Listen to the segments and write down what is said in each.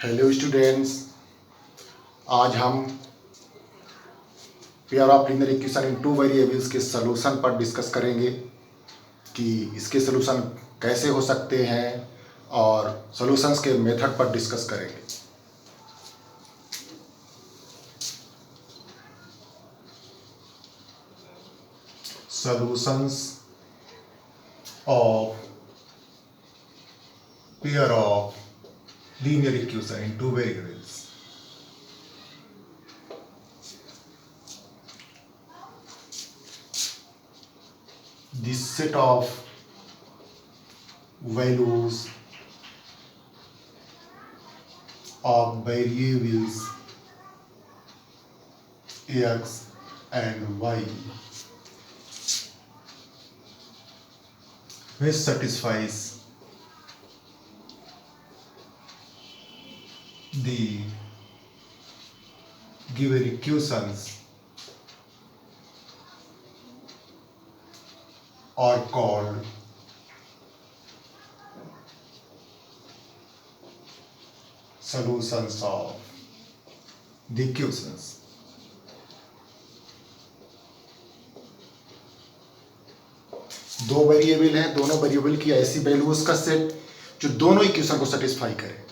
Hello students, आज हम pair of linear equation in two variables के सलूशन पर डिस्कस करेंगे कि इसके सलूशन कैसे हो सकते हैं और सॉल्यूशंस के मेथड पर डिस्कस करेंगे। Solutions of pair of linear equation in two variables. This set of values of variables x and y which satisfies the given equations are called solutions of the equations. दो variable हैं, दोनों variable की ऐसी values का set जो दोनों equation को satisfy करे,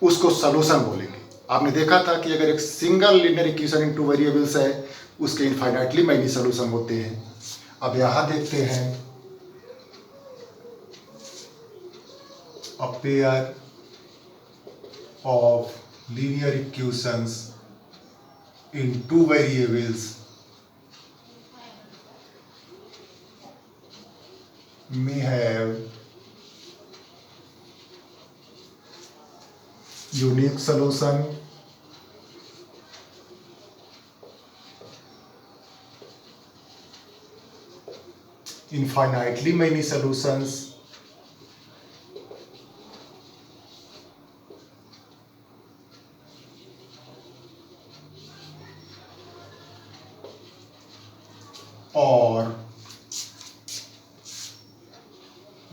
उसको सॉल्यूशन बोलेंगे। आपने देखा था कि अगर एक single linear equation in two variables है, उसके इनफाइनाइटली मैनी सॉल्यूशन होते हैं। अब यहां देखते हैं, a pair of linear equations in two variables may have unique solution infinitely many solutions or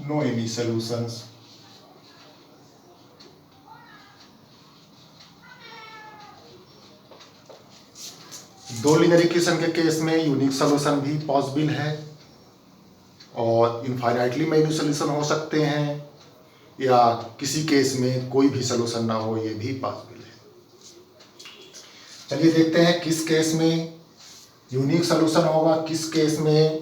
no any solutions। दो लीनियर इक्वेशन के केस में यूनिक सॉल्यूशन भी पॉसिबल है और इनफाइनाइटली मैनी सॉल्यूशन हो सकते हैं, या किसी केस में कोई भी सॉल्यूशन ना हो, ये भी पॉसिबल है। चलिए देखते हैं किस केस में यूनिक सॉल्यूशन होगा, किस केस में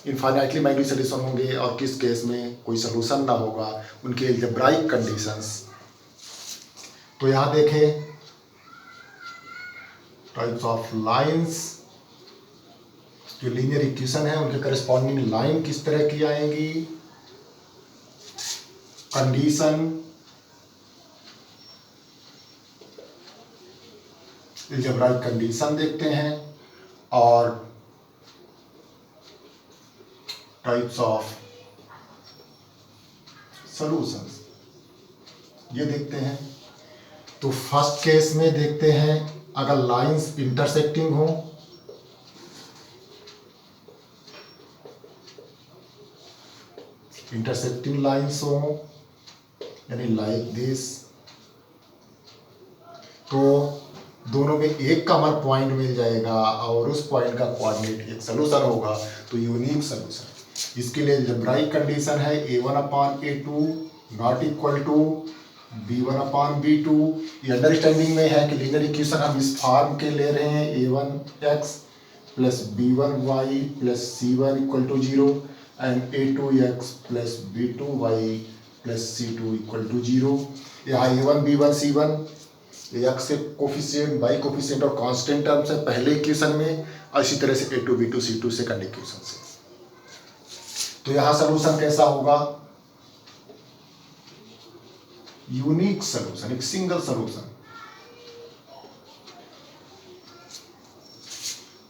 इनफाइनाइटली मैनी सॉल्यूशन होंगे और किस केस में कोई सॉल्यूशन ना होगा, उनके अलजेब्राइक कंडीशंस। तो यहाँ देखें, टाइप्स ऑफ लाइंस, जो लीनियर इक्वेशन है उनके करस्पॉन्डिंग लाइन किस तरह की आएंगी, कंडीशन, अलजेब्राइक कंडीशन देखते हैं, और टाइप्स ऑफ सॉल्यूशंस ये देखते हैं। तो फर्स्ट केस में देखते हैं, अगर लाइंस इंटरसेक्टिंग हो, इंटरसेक्टिंग लाइंस हो, यानी लाइक दिस, तो दोनों में एक कॉमन पॉइंट मिल जाएगा और उस पॉइंट का कोऑर्डिनेट एक सॉल्यूशन होगा, तो यूनिक सॉल्यूशन। इसके लिए अलजेब्राइक कंडीशन है a1/a2 not equal to b1/b2। ये अंडरस्टैंडिंग में है कि लीनियर इक्वेशन हम इस फॉर्म के ले रहे हैं, a1x plus b1y plus c1 equal to 0 and a2x plus b2y plus c2 equal to 0। यहाँ a1 b1 c1 एक्स के कोफिशिएंट, बाई कोफिशिएंट और कांस्टेंट टर्म्स है पहले इक्वेशन में, और इसी तरह से a2 b2 c2 second equation से। तो यहाँ सॉल्यूशन कैसा होगा, यूनिक सॉल्यूशन, एक single solution.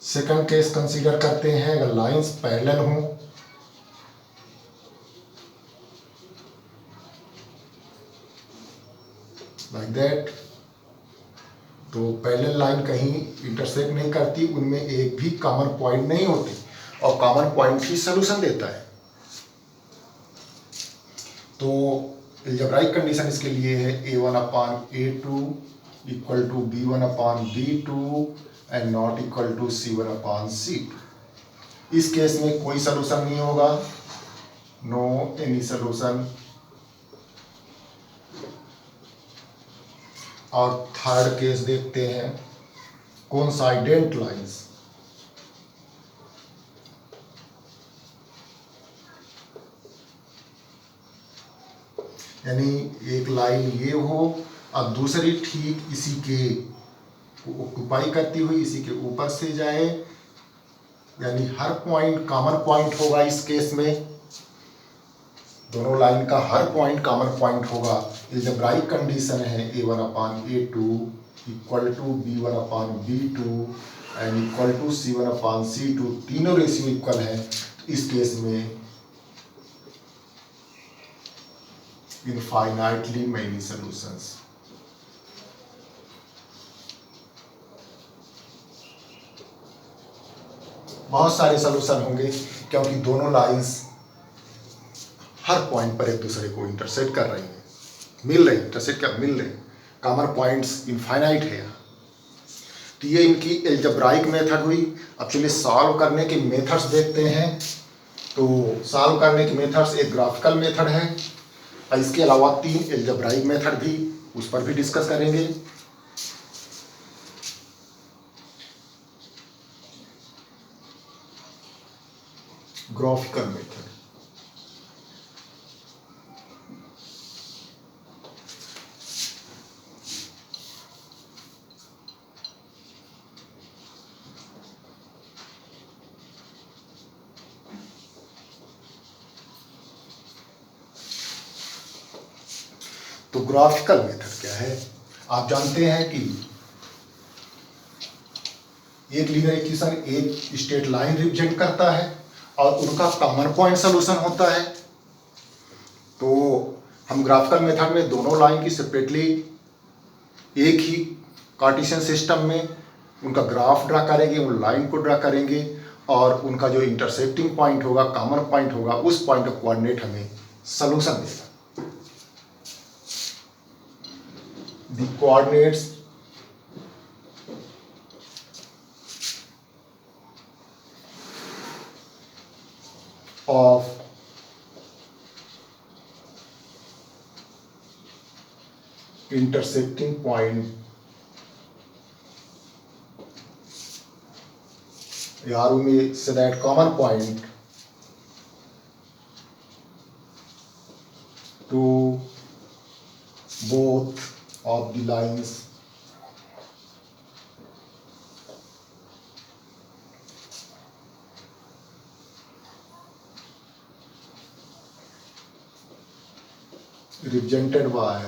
Second case consider करते हैं, अगर लाइंस पैरेलल हों, लाइक दैट, तो पैरेलल लाइन कहीं इंटरसेक्ट नहीं करती, उनमें एक भी कॉमन पॉइंट नहीं होती, और कॉमन पॉइंट ही सॉल्यूशन देता है। तो एल्जेब्राइक कंडीशन इसके लिए है A1/A2 equal to B1/B2 and not equal to C1/C2। इस केस में कोई सलूशन नहीं होगा, नो एनी सलूशन। और थर्ड केस देखते हैं, कोइंसाइडेंट लाइंस। यानी एक लाइन ये हो और दूसरी ठीक इसी के ऑक्युपाई करती हुई इसी के ऊपर से जाए, यानी हर पॉइंट कॉमन पॉइंट होगा। इस केस में दोनों लाइन का हर पॉइंट कॉमन पॉइंट होगा। एल्जेब्राइक कंडीशन है A1/A2 equal to B1/B2 and equal to C1/C2, तीनों रेशियो इक्वल है। इस केस में infinitely many solutions। बहुत सारे सॉल्यूशन होंगे क्योंकि दोनों लाइंस हर पॉइंट पर एक दूसरे को इंटरसेक्ट कर रही हैं, मिल रही, इंटरसेक्ट क्या मिल रही, कॉमन पॉइंट्स इनफाइनाइट है। तो ये इनकी एल्जेब्राइक मेथड हुई। अब चलिए सॉल्व करने के मेथड्स देखते हैं। तो सॉल्व करने के मेथड्स, एक ग्राफिकल मेथड है और इसके अलावा 3 एल्जेब्राइक मेथड भी, उस पर भी डिस्कस करेंगे। ग्राफिकल मेथड, तो ग्राफिकल मेथड क्या है? आप जानते हैं कि एक लीनियर इक्वेशन एक स्ट्रेट लाइन रिप्रेजेंट करता है और उनका कॉमन पॉइंट सॉल्यूशन होता है। तो हम ग्राफिकल मेथड में दोनों लाइन की सेपरेटली एक ही कार्टेशियन सिस्टम में उनका ग्राफ ड्रा करेंगे, उन लाइन को ड्रा करेंगे और उनका जो इंटरसेक्टिंग पॉइंट होगा, कॉमन पॉइंट होगा, उस पॉइंट का कोऑर्डिनेट हमें सॉल्यूशन देगा। The coordinates of intersecting point, or we may say that common point to both of the lines represented by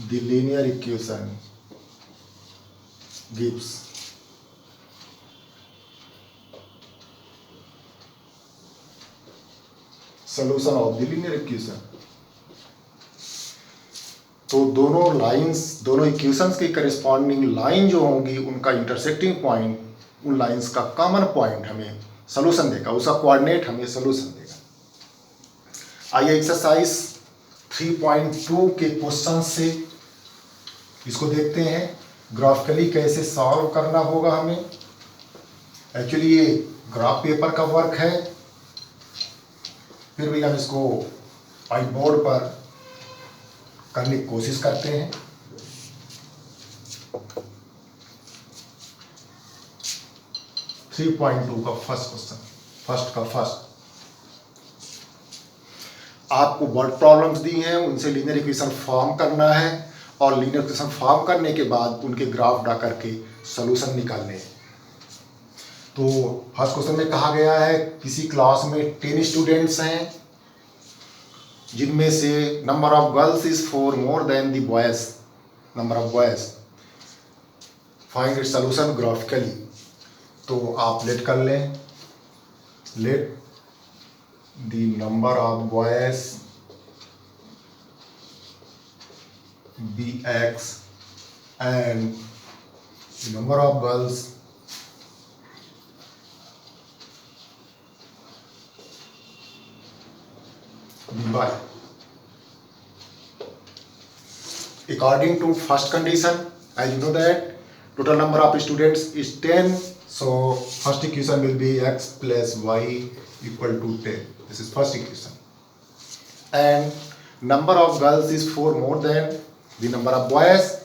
the linear equation gives solution of the linear equation। तो दोनों lines, दोनों equations के corresponding line जो होंगी उनका intersecting point, उन lines का common point हमें सॉल्यूशन देगा, उसका कोऑर्डिनेट हमें सॉल्यूशन देगा। आइए एक्सरसाइज 3.2 के क्वेश्चन से इसको देखते हैं, ग्राफिकली कैसे सॉल्व करना होगा हमें। एक्चुअली ये ग्राफ पेपर का वर्क है, फिर भी हम इसको व्हाइट बोर्ड पर करने की कोशिश करते हैं। थ्री पॉइंट 2 का फर्स्ट क्वेश्चन, फर्स्ट आपको वर्ड प्रॉब्लम्स दी हैं, उनसे लीनियर इक्वेशन फॉर्म करना है और लीनियर इक्वेशन फॉर्म करने के बाद उनके ग्राफ ड्रा करके सॉल्यूशन निकालने हैं। तो फर्स्ट क्वेश्चन में कहा गया है किसी क्लास में 10 स्टूडेंट्स हैं जिनमें से number of girls is 4 more than the boys, number of boys, find its solution graphically. तो आप लेट कर लें, let the number of boys be x and the number of girls by. According to first condition, as you know that total number of students is 10, so first equation will be x plus y equal to 10. This is first equation. And number of girls is 4 more than the number of boys,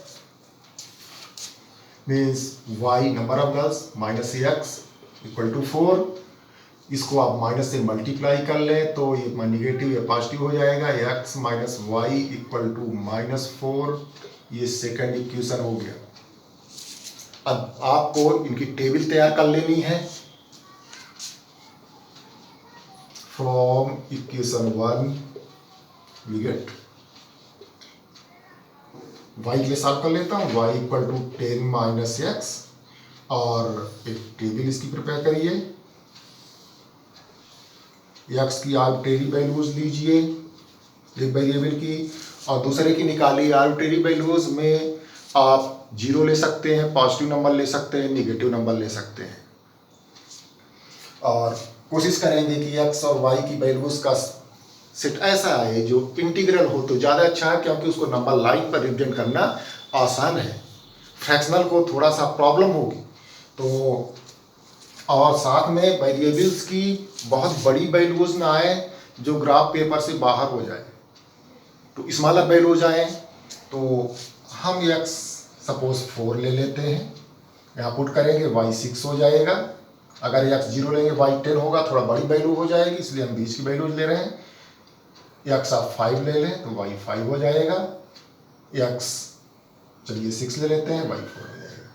means y number of girls minus x equal to 4. इसको आप minus से multiply कर लें तो ये negative या positive हो जाएगा, x minus y equal to -4. ये सेकंड इक्वेशन हो गया. अब आपको इनकी टेबल तैयार कर लेनी है. From equation 1 we get y के लिए सॉल्व कर लेता हूँ. y equal to 10 minus x, और एक टेबल इसकी प्रिपेयर करिए. x की आर्बिट्रेरी वैल्यूज लीजिए एक वेरिएबल की, और दूसरे की निकालिए. आर्बिट्रेरी वैल्यूज में आप 0 ले सकते हैं, पॉजिटिव नंबर ले सकते हैं, निगेटिव नंबर ले सकते हैं. और कोशिश करेंगे कि x और y की वैल्यूज का सेट ऐसा आए जो इंटीग्रल हो तो ज़्यादा अच्छा है, क्योंकि उसको नंबर लाइन पर रिप्रेजेंट करना आसान है. फ्रैक्शनल को थोड़ा सा प्रॉब्लम होगी. तो और साथ में वेरिएबल्स की बहुत बड़ी वैल्यूज ना आए जो ग्राफ पेपर से बाहर हो जाए, तो स्मॉलर वैल्यूज आए. तो हम x सपोज 4 ले लेते हैं, यहाँ पुट करेंगे, y 6 हो जाएगा. अगर x 0 लेंगे y 10 होगा, थोड़ा बड़ी वैल्यू हो जाएगी, इसलिए हम बीच की वैल्यूज ले रहे हैं. x आप 5 ले लें तो y 5 हो जाएगा. x चलिए 6 ले लेते हैं, y 4 हो जाएगा.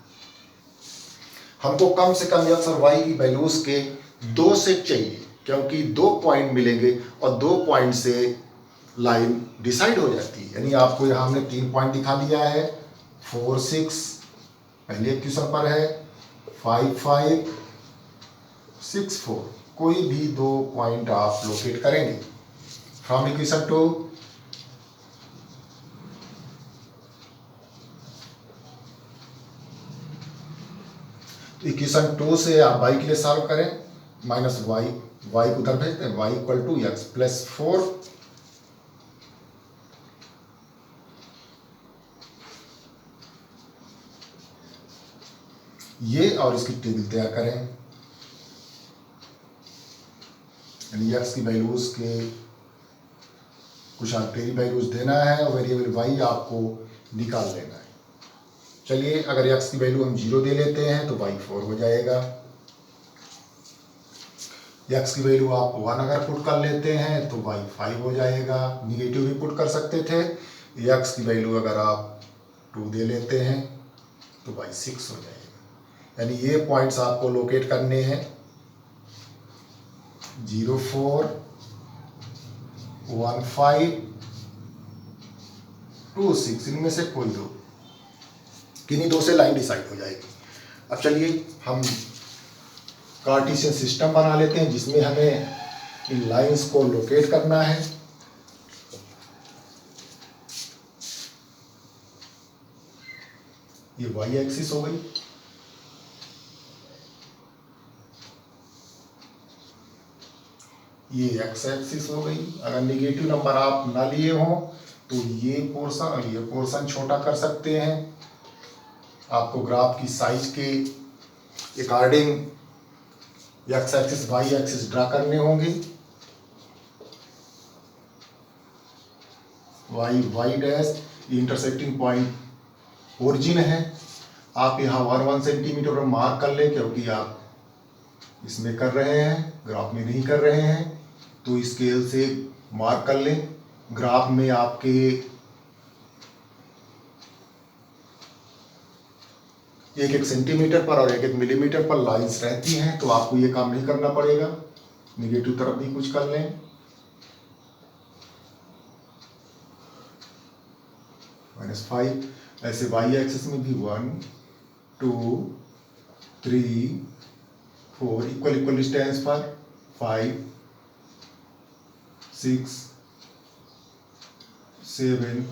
हमको कम से कम x और y की वैल्यूज के 2 सेट चाहिए, क्योंकि 2 पॉइंट मिलेंगे और 2 पॉइंट से लाइन डिसाइड हो जाती है. यानी आपको यहाँ हमने 3 पॉइंट दिखा दिया है. 4 6 पहले इक्वेशन पर है, 5 5 6 4. कोई भी 2 पॉइंट आप लोकेट करेंगे फ्रॉम इक्वेशन 2. इक्वेशन 2 से आप y के लिए सॉल्व करें, माइनस y को उधर भेजते हैं, y equal to x plus 4. ये और इसकी टेबल तैयार करें. यानी x की वैल्यूज के कुछ आर्बिट्रेरी वैल्यूज देना है और वेरिएबल y आपको निकाल लेना है. चलिए, अगर x की वैल्यू हम 0 दे लेते हैं तो y 4 हो जाएगा. x की वैल्यू आप 1 अगर पुट कर लेते हैं तो y 5 हो जाएगा. निगेटिव भी पुट कर सकते थे. x की वैल्यू अगर आप 2 दे लेते हैं तो y 6 हो जाएगा. यानी ये पॉइंट्स आपको लोकेट करने हैं. 0 4 1 5 2 6, इनमें से कोई 2, किन्हीं 2 से लाइन डिसाइड हो जाएगी. अब चलिए हम कार्टेशियन सिस्टम बना लेते हैं जिसमें हमें इन लाइंस को लोकेट करना है. ये y एक्सिस हो गई. ये x एक्सिस हो गई. अगर निगेटिव नंबर आप ना लिए हो तो ये पोर्शन और ये पोर्शन छोटा कर सकते हैं. आपको ग्राफ की साइज के according x axis y axis draw करने होंगे. y dash intersecting point origin है. आप यहाँ 1 सेंटीमीटर पर मार्क कर लें, क्योंकि आप इसमें कर रहे हैं, ग्राफ में नहीं कर रहे हैं, तो स्केल से मार्क कर लें. ग्राफ में आपके 1 सेंटीमीटर पर और 1 मिलीमीटर पर लाइंस रहती हैं, तो आपको ये काम नहीं करना पड़ेगा. निगेटिव तरफ भी कुछ कर लें. -5. ऐसे y एक्सिस में भी 1 2 3 4 इक्वल डिस्टेंस पर 5 6 7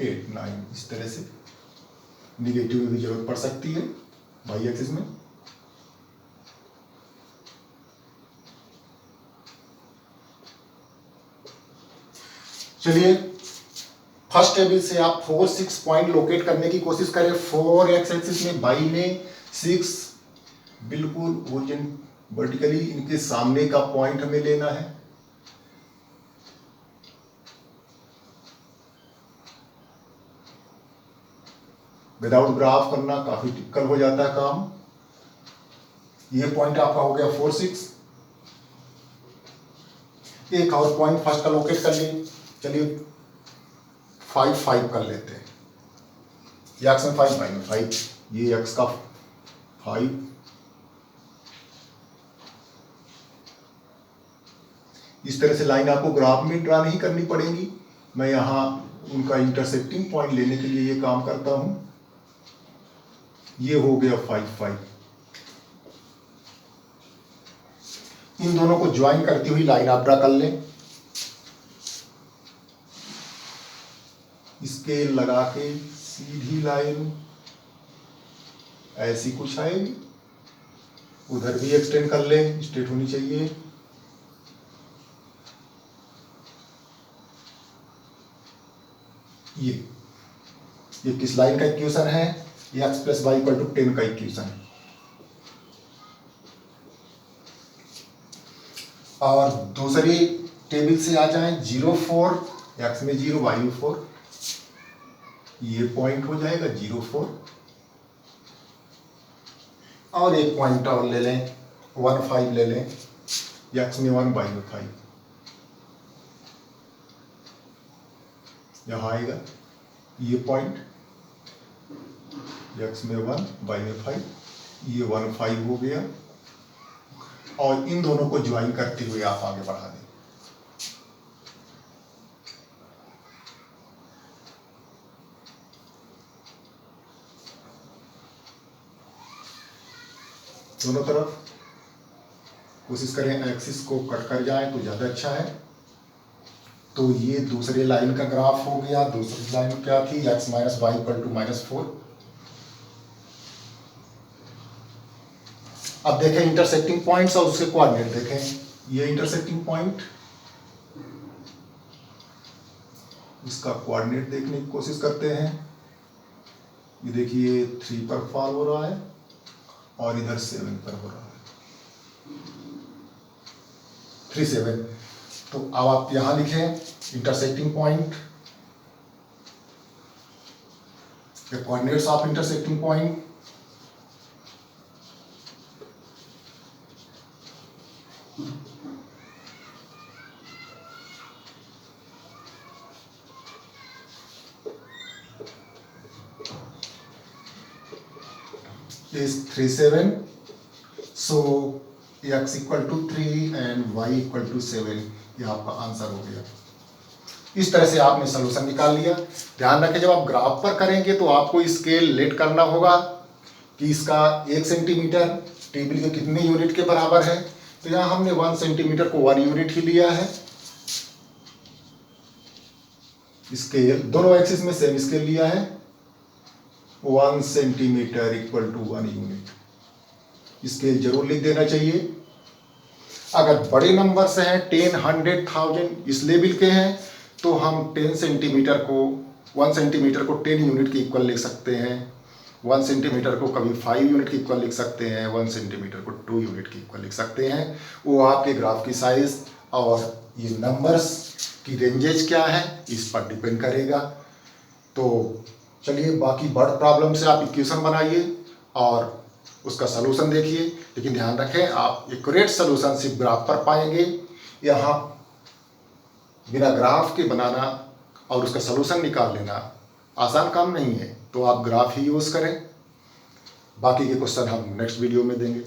8 9, इस तरह से. निगेटिव में भी जरूरत पड़ सकती है y एक्सिस में. चलिए फर्स्ट टेबल से आप 4 6 पॉइंट लोकेट करने की कोशिश करें। 4 एक्स एक्सिस में, y में 6 बिल्कुल वर्टिकली इनके सामने का पॉइंट हमें लेना है। विदाउट ग्राफ करना काफी टिपिकल हो जाता है काम। ये पॉइंट आपका हो गया 4 6। एक और पॉइंट फर्स्ट का लोकेट कर लिए। चलिए 5 5 कर लेते हैं। ये एक्स में 5, y में 5, ये एक्स का 5। इस तरह से लाइन आपको ग्राफ में ड्रा नहीं करनी पड़ेगी। मैं यहां उनका इंटरसेक्टिंग पॉइंट लेने के लिए ये काम करता हूं। ये हो गया 5 5। इन दोनों को ज्वाइन करती हुई लाइन आप ड्रा कर लें। स्केल लगा के सीधी लाइन ऐसी कुछ आएगी। उधर भी एक्सटेंड कर लें, स्ट्रेट होनी चाहिए। ये किस लाइन का इक्वेशन है? ये x + y = 10 का इक्वेशन है। और दूसरी टेबल से आ जाएं 0 4, x में 0, y में 4। ये पॉइंट हो जाएगा 0 4। और एक पॉइंट और ले लें 1 5 ले लें। x में 1, y में 5। यहां आएगा ये पॉइंट, x में 1, y में 5। ये 1 5 हो गया। और इन दोनों को ज्वाइन करते हुए आप आगे बढ़ा दें। दोनों तरफ कोशिश करें एक्सिस को कट कर जाए तो ज्यादा अच्छा है। तो ये दूसरे लाइन का ग्राफ हो गया। दूसरी लाइन क्या थी? x - y = -4। अब देखें इंटरसेक्टिंग पॉइंट्स और उसके कोऑर्डिनेट देखें। ये इंटरसेक्टिंग पॉइंट, इसका कोऑर्डिनेट देखने की कोशिश करते हैं। ये देखिए 3 पर फॉल हो रहा है और इधर 7 पर हो रहा है। 3 7। तो अब आप यहां लिखें intersecting point, coordinates of intersecting point. is 3 7, so x = 3 and y = 7। ये आपका आंसर हो गया। इस तरह से आपने सलूशन निकाल लिया। ध्यान रखें जब आप ग्राफ पर करेंगे तो आपको स्केल लेट करना होगा कि इसका 1 सेंटीमीटर टेबल के कितने यूनिट के बराबर है। तो यहाँ हमने 1 सेंटीमीटर को 1 यूनिट ही लिया है। स्केल दोनों एक्सिस में सेम स्केल लिया है। 1 सेंटीमीटर = 1 यूनिट। स्केल जरूर लिख देना चाहिए। अगर बड़े नंबर से हैं 10 100 1000 इस लेवल के हैं तो हम 10 सेंटीमीटर को 1 सेंटीमीटर को 10 यूनिट के इक्वल लिख सकते हैं। 1 सेंटीमीटर को कभी 5 यूनिट के इक्वल लिख सकते हैं। 1 सेंटीमीटर को 2 यूनिट के इक्वल लिख सकते हैं। वो आपके ग्राफ की साइज और ये नंबर्स की रेंजेज क्या है इस पर डिपेंड करेगा। तो चलिए बाकी बर्ड प्रॉब्लम से आप इक्वेशन बनाइए और उसका सलूशन देखिए। लेकिन ध्यान रखें आप एक्यूरेट सलूशन सिर्फ ग्राफ पर पाएंगे। यहाँ बिना ग्राफ के बनाना और उसका सलूशन निकाल लेना आसान काम नहीं है। तो आप ग्राफ ही यूज़ करें। बाकी के क्वेश्चन हम नेक्स्ट वीडियो में देंगे।